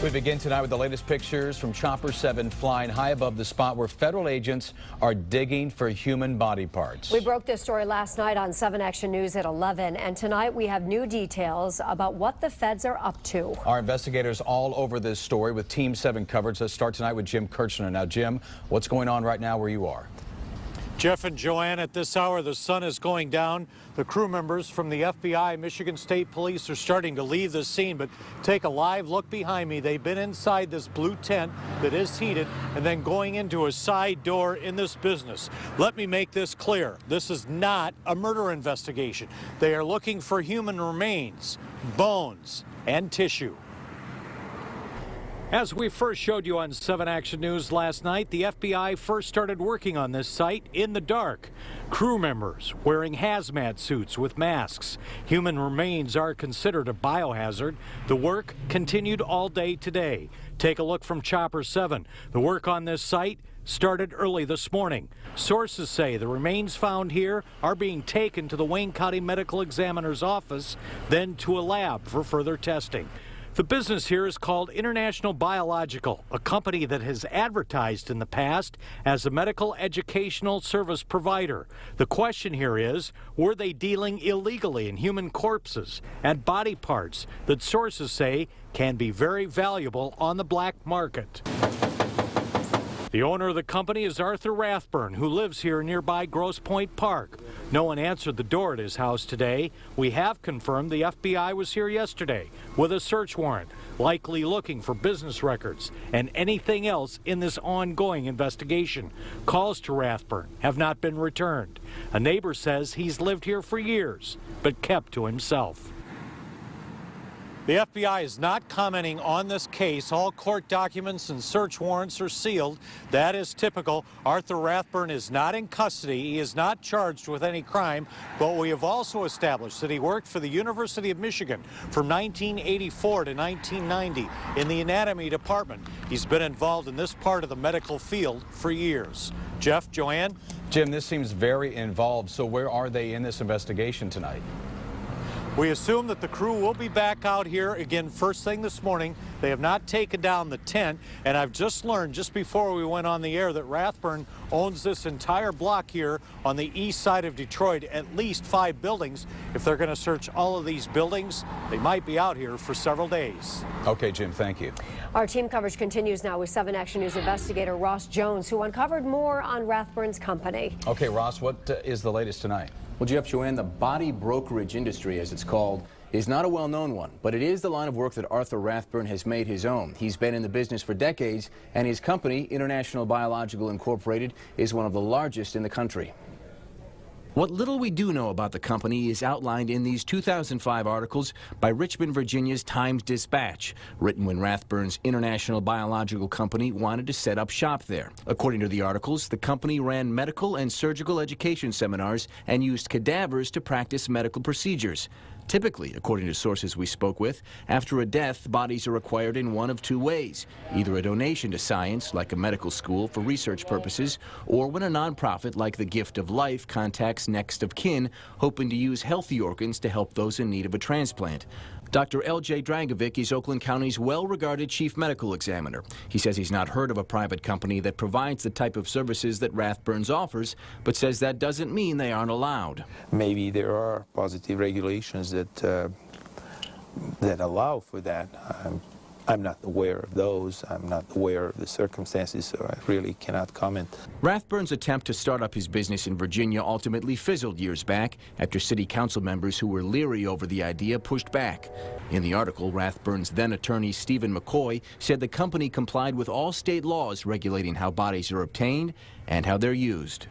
We begin tonight with the latest pictures from Chopper 7 flying high above the spot where federal agents are digging for human body parts. We broke this story last night on 7 Action News at 11, and tonight we have new details about what the feds are up to. Our investigators all over this story with Team 7 coverage. Let's start tonight with Jim Kirchner. Now, Jim, what's going on right now where you are? Jeff and Joanne, at this hour, the sun is going down. The crew members from the FBI, Michigan State Police are starting to leave the scene, but take a live look behind me. They've been inside this blue tent that is heated and then going into a side door in this business. Let me make this clear. This is not a murder investigation. They are looking for human remains, bones, and tissue. As we first showed you on 7 Action News last night, the FBI first started working on this site in the dark. Crew members wearing hazmat suits with masks. Human remains are considered a biohazard. The work continued all day today. Take a look from Chopper 7. The work on this site started early this morning. Sources say the remains found here are being taken to the Wayne County Medical Examiner's office, then to a lab for further testing. The business here is called International Biological, a company that has advertised in the past as a medical educational service provider. The question here is, were they dealing illegally in human corpses and body parts that sources say can be very valuable on the black market? The owner of the company is Arthur Rathburn, who lives here in nearby Grosse Pointe Park. No one answered the door at his house today. We have confirmed the FBI was here yesterday with a search warrant, likely looking for business records and anything else in this ongoing investigation. Calls to Rathburn have not been returned. A neighbor says he's lived here for years, but kept to himself. The FBI is not commenting on this case. All court documents and search warrants are sealed. That is typical. Arthur Rathburn is not in custody. He is not charged with any crime, but we have also established that he worked for the University of Michigan from 1984 to 1990 in the anatomy department. He's been involved in this part of the medical field for years. Jeff, Joanne? Jim, this seems very involved. So where are they in this investigation tonight? We assume that the crew will be back out here again first thing this morning. They have not taken down the tent, and I've just learned just before we went on the air that Rathburn owns this entire block here on the east side of Detroit, at least 5 buildings. If they're going to search all of these buildings, they might be out here for several days. Okay, Jim, thank you. Our team coverage continues now with 7 Action News investigator Ross Jones, who uncovered more on Rathburn's company. Okay, Ross, what is the latest tonight? Well, Jeff, Joanne, the body brokerage industry, as it's called, is not a well-known one, but it is the line of work that Arthur Rathburn has made his own. He's been in the business for decades, and his company, International Biological Incorporated, is one of the largest in the country. What little we do know about the company is outlined in these 2005 articles by Richmond, Virginia's Times-Dispatch, written when Rathburn's International Biological Company wanted to set up shop there. According to the articles, the company ran medical and surgical education seminars and used cadavers to practice medical procedures. Typically, according to sources we spoke with, after a death, bodies are acquired in one of 2 ways. Either a donation to science, like a medical school for research purposes, or when a nonprofit like the Gift of Life contacts next of kin, hoping to use healthy organs to help those in need of a transplant. Dr. L.J. Dragovic is Oakland County's well-regarded chief medical examiner. He says he's not heard of a private company that provides the type of services that Rathburn's offers, but says that doesn't mean they aren't allowed. Maybe there are positive regulations that allow for that. I'm not aware of those. I'm not aware of the circumstances, so I really cannot comment. Rathburn's attempt to start up his business in Virginia ultimately fizzled years back after city council members who were leery over the idea pushed back. In the article, Rathburn's then attorney Stephen McCoy said the company complied with all state laws regulating how bodies are obtained and how they're used.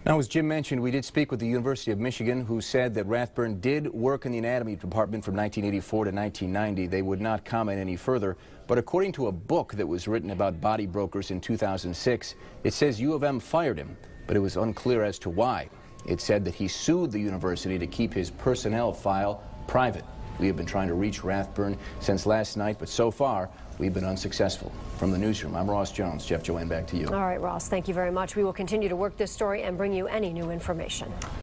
Now, as Jim mentioned, we did speak with the University of Michigan, who said that Rathburn did work in the anatomy department from 1984 to 1990. They would not comment any further. But according to a book that was written about body brokers in 2006, it says U of M fired him, but it was unclear as to why. It said that he sued the university to keep his personnel file private. We have been trying to reach Rathburn since last night, but so far, we've been unsuccessful. From the newsroom, I'm Ross Jones. Jeff, Joanne, back to you. All right, Ross, thank you very much. We will continue to work this story and bring you any new information.